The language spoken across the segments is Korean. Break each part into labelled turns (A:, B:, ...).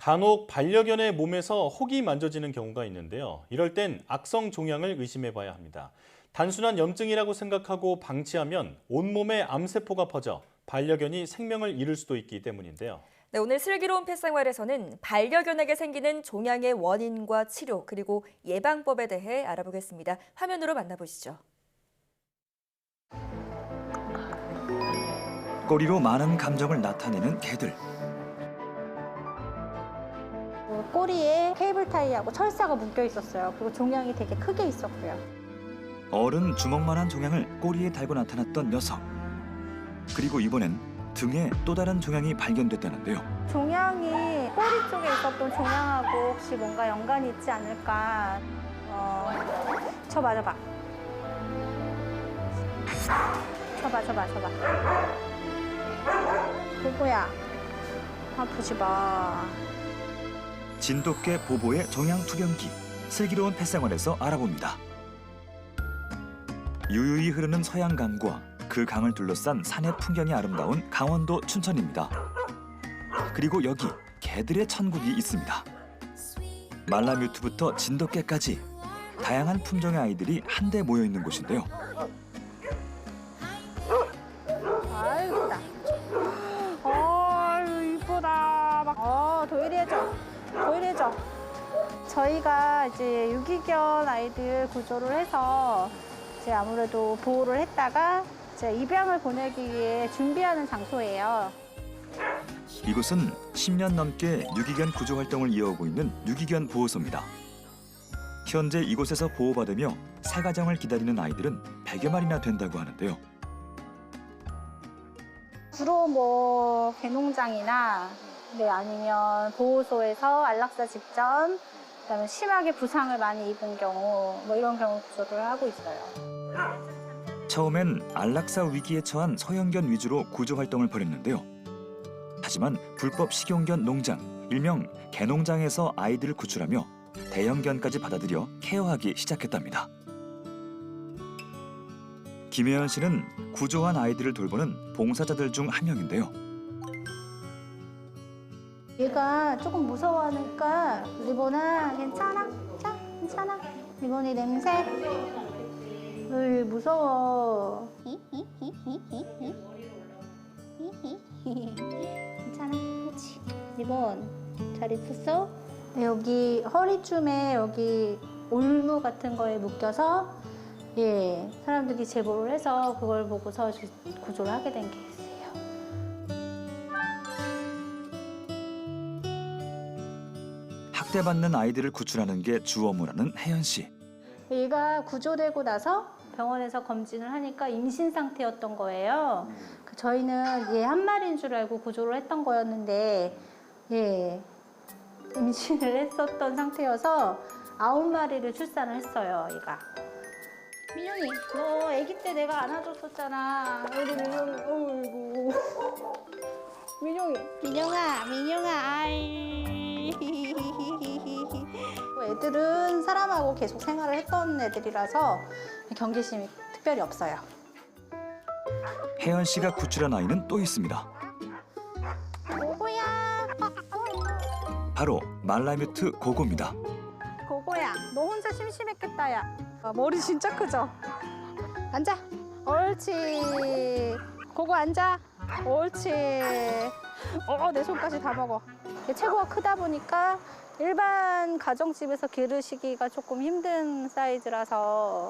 A: 간혹 반려견의 몸에서 혹이 만져지는 경우가 있는데요. 이럴 땐 악성 종양을 의심해 봐야 합니다. 단순한 염증이라고 생각하고 방치하면 온몸에 암세포가 퍼져 반려견이 생명을 잃을 수도 있기 때문인데요.
B: 네, 오늘 슬기로운 펫생활에서는 반려견에게 생기는 종양의 원인과 치료, 그리고 예방법에 대해 알아보겠습니다. 화면으로 만나보시죠.
C: 꼬리로 많은 감정을 나타내는 개들.
D: 꼬리에 케이블 타이하고 철사가 묶여 있었어요. 그리고 종양이 되게 크게 있었고요.
C: 어른 주먹만한 종양을 꼬리에 달고 나타났던 녀석. 그리고 이번엔 등에 또 다른 종양이 발견됐다는데요.
D: 종양이 꼬리 쪽에 있었던 종양하고 혹시 뭔가 연관이 있지 않을까. 저 맞아봐. 저봐. 보보야, 아프지 마.
C: 진돗개 보보의 종양 투병기. 슬기로운 펫생활에서 알아봅니다. 유유히 흐르는 서양강과 그 강을 둘러싼 산의 풍경이 아름다운 강원도 춘천입니다. 그리고 여기 개들의 천국이 있습니다. 말라뮤트부터 진돗개까지 다양한 품종의 아이들이 한데 모여 있는 곳인데요.
D: 아이고, 이쁘다. 이쁘다. 도일이해줘. 저희가 이제 유기견 아이들 구조를 해서 이제 아무래도 보호를 했다가 이제 입양을 보내기 위해 준비하는 장소예요.
C: 이곳은 10년 넘게 유기견 구조 활동을 이어오고 있는 유기견 보호소입니다. 현재 이곳에서 보호받으며 새 가정을 기다리는 아이들은 100여 마리나 된다고 하는데요.
D: 주로 뭐 개농장이나 아니면 보호소에서 안락사 직전, 그다음에 심하게 부상을 많이 입은 경우 뭐 이런 경우 구조를 하고 있어요.
C: 처음엔 안락사 위기에 처한 소형견 위주로 구조 활동을 벌였는데요. 하지만 불법 식용견 농장, 일명 개농장에서 아이들을 구출하며 대형견까지 받아들여 케어하기 시작했답니다. 김혜연 씨는 구조한 아이들을 돌보는 봉사자들 중 한 명인데요.
D: 얘가 조금 무서워하니까 리본아 괜찮아? 자, 괜찮아? 리본이 냄새? 으이 무서워. 괜찮아? 그렇지. 리본 잘 있었어? 네, 여기 허리춤에 여기 올무 같은 거에 묶여서 사람들이 제보를 해서 그걸 보고서 구조를 하게 된 케이스예요.
C: 학대받는 아이들을 구출하는 게 주 업무라는 혜연 씨.
D: 얘가 구조되고 나서 병원에서 검진을 하니까 임신 상태였던 거예요. 저희는 얘 한 마리인 줄 알고 구조를 했던 거였는데 임신을 했었던 상태여서 9마리를 출산을 했어요, 얘가. 민영이, 너 아기 때 내가 안아줬었잖아. 우리 민영이, 어이구. 민영아, 아이. 애들은 사람하고 계속 생활을 했던 애들이라서 경계심이 특별히 없어요.
C: 혜연 씨가 구출한 아이는 또 있습니다.
D: 고고야.
C: 바로 말라뮤트 고고입니다.
D: 고고야, 너 혼자 심심했겠다, 야. 머리 진짜 크죠? 앉아. 옳지. 고고 앉아. 옳지. 내 손까지 다 먹어. 체구가 크다 보니까 일반 가정집에서 기르시기가 조금 힘든 사이즈라서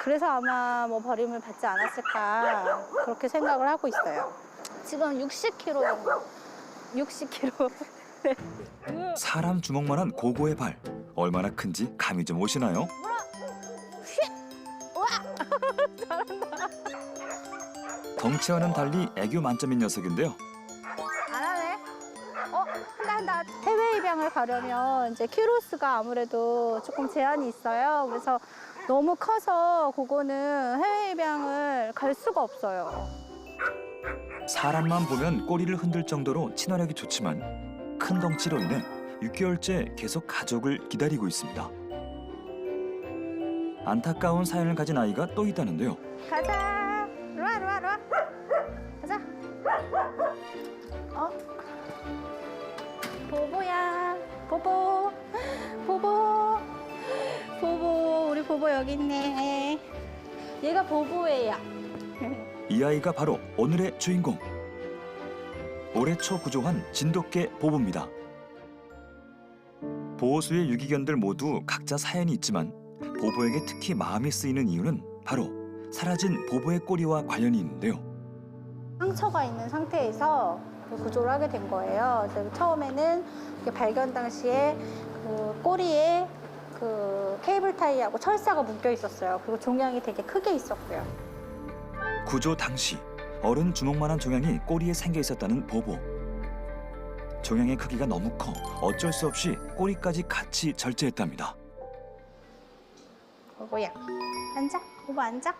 D: 그래서 아마 뭐 버림을 받지 않았을까 그렇게 생각을 하고 있어요. 지금 60kg 정도. 60kg.
C: 사람 주먹만한 고고의 발. 얼마나 큰지 감이 좀 오시나요? 덩치와는 달리 애교 만점인 녀석인데요.
D: 안 하네. 한다. 해외 입양을 가려면 이제 키로수가 아무래도 조금 제한이 있어요. 그래서 너무 커서 그거는 해외 입양을 갈 수가 없어요.
C: 사람만 보면 꼬리를 흔들 정도로 친화력이 좋지만 큰 덩치로 인해 6개월째 계속 가족을 기다리고 있습니다. 안타까운 사연을 가진 아이가 또 있다는데요.
D: 가자. 이리 와. 가자. 보보야. 보보. 보보. 보보. 우리 보보 여기 있네. 얘가 보보예요.
C: 이 아이가 바로 오늘의 주인공. 올해 초 구조한 진돗개 보보입니다. 보호수의 유기견들 모두 각자 사연이 있지만 보보에게 특히 마음이 쓰이는 이유는 바로 사라진 보보의 꼬리와 관련이 있는데요.
D: 상처가 있는 상태에서 구조를 하게 된 거예요. 그래서 처음에는 이렇게 발견 당시에 그 꼬리에 그 케이블 타이하고 철사가 묶여 있었어요. 그리고 종양이 되게 크게 있었고요.
C: 구조 당시 어른 주먹만한 종양이 꼬리에 생겨 있었다는 보보. 종양의 크기가 너무 커 어쩔 수 없이 꼬리까지 같이 절제했답니다.
D: 보보야, 앉아. 보보 앉아.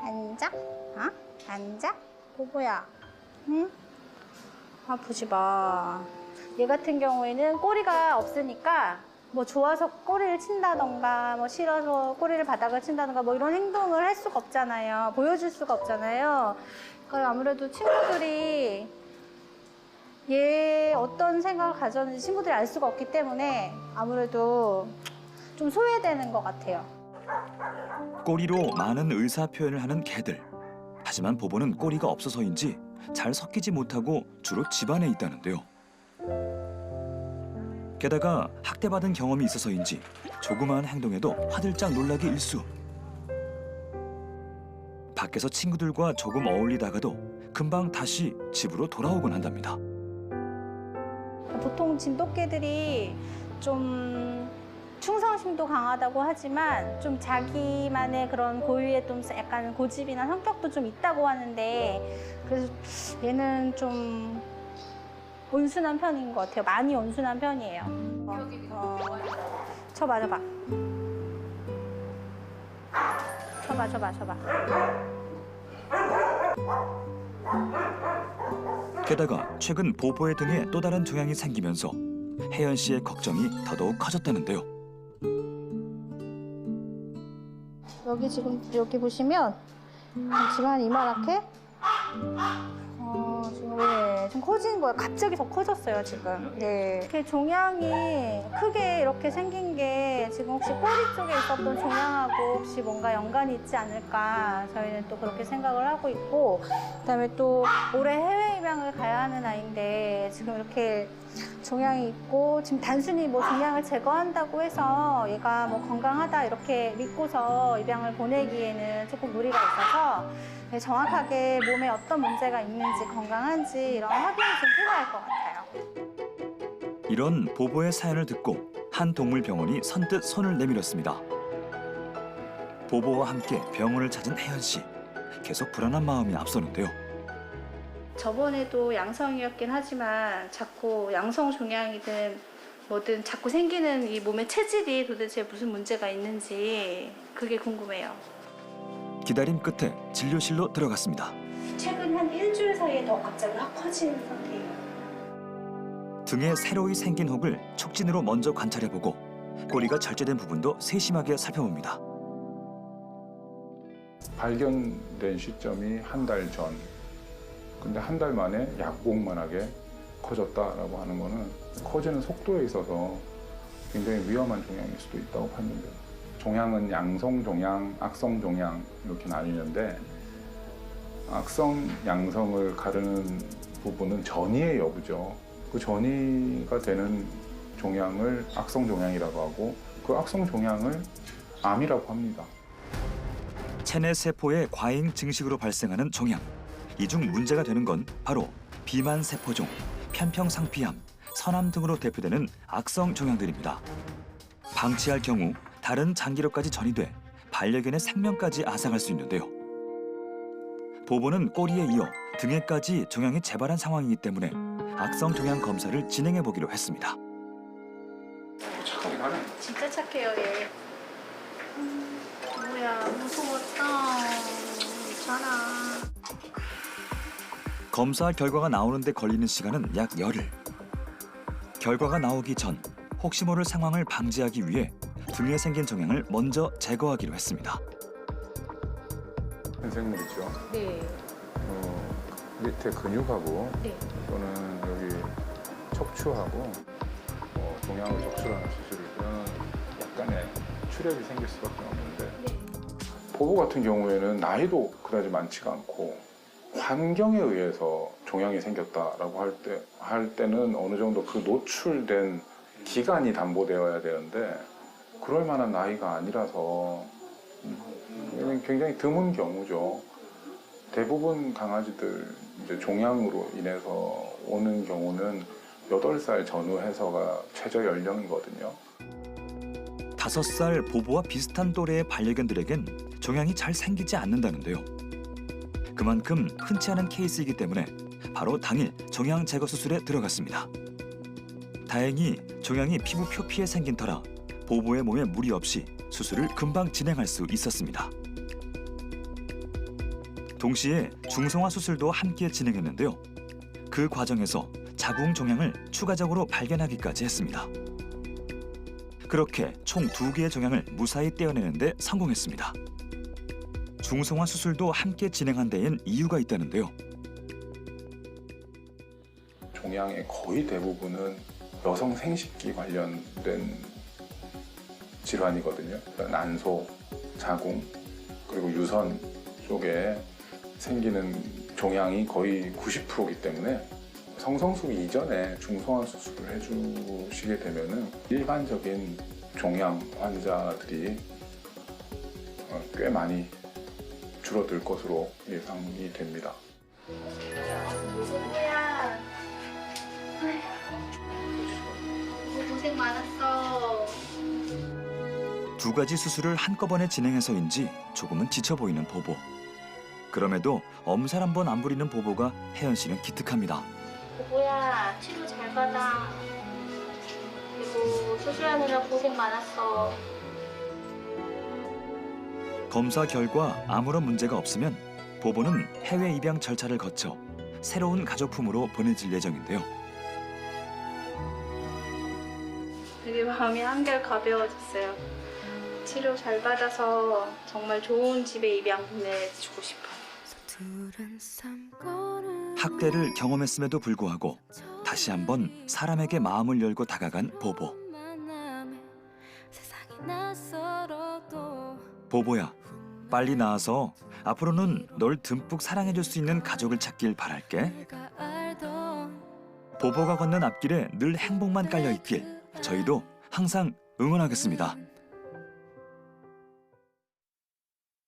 D: 앉아. 어? 앉아. 보보야. 응? 아프지 마. 얘 같은 경우에는 꼬리가 없으니까 뭐 좋아서 꼬리를 친다던가 뭐 싫어서 꼬리를 바닥을 친다던가 뭐 이런 행동을 할 수가 없잖아요. 보여줄 수가 없잖아요. 그러니까 아무래도 친구들이 얘 어떤 생각을 가졌는지 친구들이 알 수가 없기 때문에 아무래도 좀 소외되는 것 같아요.
C: 꼬리로 많은 의사 표현을 하는 개들. 하지만 보보는 꼬리가 없어서인지 잘 섞이지 못하고 주로 집안에 있다는데요. 게다가 학대받은 경험이 있어서인지 조그마한 행동에도 화들짝 놀라기 일쑤. 밖에서 친구들과 조금 어울리다가도 금방 다시 집으로 돌아오곤 한답니다.
D: 보통 진돗개들이 좀 충성심도 강하다고 하지만 좀 자기만의 그런 고유의 좀 약간 고집이나 성격도 좀 있다고 하는데 그래서 얘는 좀 온순한 편인 것 같아요. 많이 온순한 편이에요. 쳐봐. 쳐봐.
C: 게다가 최근 보보의 등에 또 다른 종양이 생기면서 혜연 씨의 걱정이 더더욱 커졌다는데요.
D: 여기 보시면 지금 이만하게 좀 커진 거예요. 갑자기 더 커졌어요, 지금. 네. 이렇게 종양이 크게 이렇게 생긴 게 지금 혹시 꼬리 쪽에 있었던 종양하고 혹시 뭔가 연관이 있지 않을까 저희는 또 그렇게 생각을 하고 있고 그다음에 또 올해 해외 입양을 가야 하는 아이인데 지금 이렇게 종양이 있고 지금 단순히 뭐 종양을 제거한다고 해서 얘가 뭐 건강하다 이렇게 믿고서 입양을 보내기에는 조금 무리가 있어서 정확하게 몸에 어떤 문제가 있는지 건강한지 이런 확인이 좀 필요할 것 같아요.
C: 이런 보보의 사연을 듣고 한 동물병원이 선뜻 손을 내밀었습니다. 보보와 함께 병원을 찾은 혜연 씨. 계속 불안한 마음이 앞서는데요.
D: 저번에도 양성이었긴 하지만 자꾸 양성 종양이든 뭐든 자꾸 생기는 이 몸의 체질이 도대체 무슨 문제가 있는지 그게 궁금해요.
C: 기다림 끝에 진료실로 들어갔습니다.
D: 최근 한 일주일 사이에 더 갑자기 확 커지는 상태예요.
C: 등에 새로이 생긴 혹을 촉진으로 먼저 관찰해보고 꼬리가 절제된 부분도 세심하게 살펴봅니다.
E: 발견된 시점이 한 달 전. 근데 한 달 만에 약봉만하게 커졌다라고 하는 거는 커지는 속도에 있어서 굉장히 위험한 종양일 수도 있다고 판단돼요. 종양은 양성 종양, 악성 종양 이렇게 나뉘는데 악성, 양성을 가르는 부분은 전이의 여부죠. 그 전이가 되는 종양을 악성 종양이라고 하고 그 악성 종양을 암이라고 합니다.
C: 체내 세포의 과잉 증식으로 발생하는 종양. 이 중 문제가 되는 건 바로 비만 세포종, 편평상피암, 선암 등으로 대표되는 악성 종양들입니다. 방치할 경우 다른 장기로까지 전이돼 반려견의 생명까지 앗아갈 수 있는데요. 보보는 꼬리에 이어 등에까지 종양이 재발한 상황이기 때문에 악성 종양 검사를 진행해 보기로 했습니다.
E: 착하긴 하네.
D: 진짜 착해요, 얘. 뭐야, 무서웠다. 괜찮아.
C: 검사 결과가 나오는데 걸리는 시간은 약 열흘. 결과가 나오기 전 혹시 모를 상황을 방지하기 위해 등에 생긴 종양을 먼저 제거하기로 했습니다.
E: 현생물이죠.
D: 네.
E: 밑에 근육하고
D: 네.
E: 또는 여기 척추하고 종양을 척추하는 수술이면 약간의 출혈이 생길 수밖에 없는데 보보 같은 경우에는 나이도 그다지 많지가 않고 환경에 의해서 종양이 생겼다라고 할 때는 어느 정도 그 노출된 기간이 담보되어야 되는데 그럴 만한 나이가 아니라서 굉장히 드문 경우죠. 대부분 강아지들 이제 종양으로 인해서 오는 경우는 8살 전후해서가 최저 연령이거든요.
C: 5살 보보와 비슷한 또래의 반려견들에겐 종양이 잘 생기지 않는다는데요. 그만큼 흔치 않은 케이스이기 때문에 바로 당일 종양 제거 수술에 들어갔습니다. 다행히 종양이 피부 표피에 생긴 터라 보보의 몸에 무리 없이 수술을 금방 진행할 수 있었습니다. 동시에 중성화 수술도 함께 진행했는데요. 그 과정에서 자궁 종양을 추가적으로 발견하기까지 했습니다. 그렇게 총 2개의 종양을 무사히 떼어내는 데 성공했습니다. 중성화 수술도 함께 진행한 데엔 이유가 있다는데요.
E: 종양의 거의 대부분은 여성 생식기 관련된 질환이거든요. 난소, 자궁, 그리고 유선 쪽에 생기는 종양이 거의 90%이기 때문에 성성수기 이전에 중성화 수술을 해주시게 되면은 일반적인 종양 환자들이 꽤 많이 줄어들 것으로 예상이 됩니다.
D: 보보야, 고생 많았어.
C: 2가지 수술을 한꺼번에 진행해서인지 조금은 지쳐 보이는 보보. 그럼에도 엄살 한 번 안 부리는 보보가 혜연 씨는 기특합니다.
D: 보보야, 치료 잘 받아. 그리고 수술하느라 고생 많았어.
C: 검사 결과 아무런 문제가 없으면 보보는 해외 입양 절차를 거쳐 새로운 가족품으로 보내질 예정인데요.
D: 되게 마음이 한결 가벼워졌어요. 치료 잘 받아서 정말 좋은 집에 입양 보내주고 싶어요.
C: 학대를 경험했음에도 불구하고 다시 한번 사람에게 마음을 열고 다가간 보보. 보보야, 빨리 나와서 앞으로는 널 듬뿍 사랑해줄 수 있는 가족을 찾길 바랄게. 보보가 걷는 앞길에 늘 행복만 깔려있길 저희도 항상 응원하겠습니다.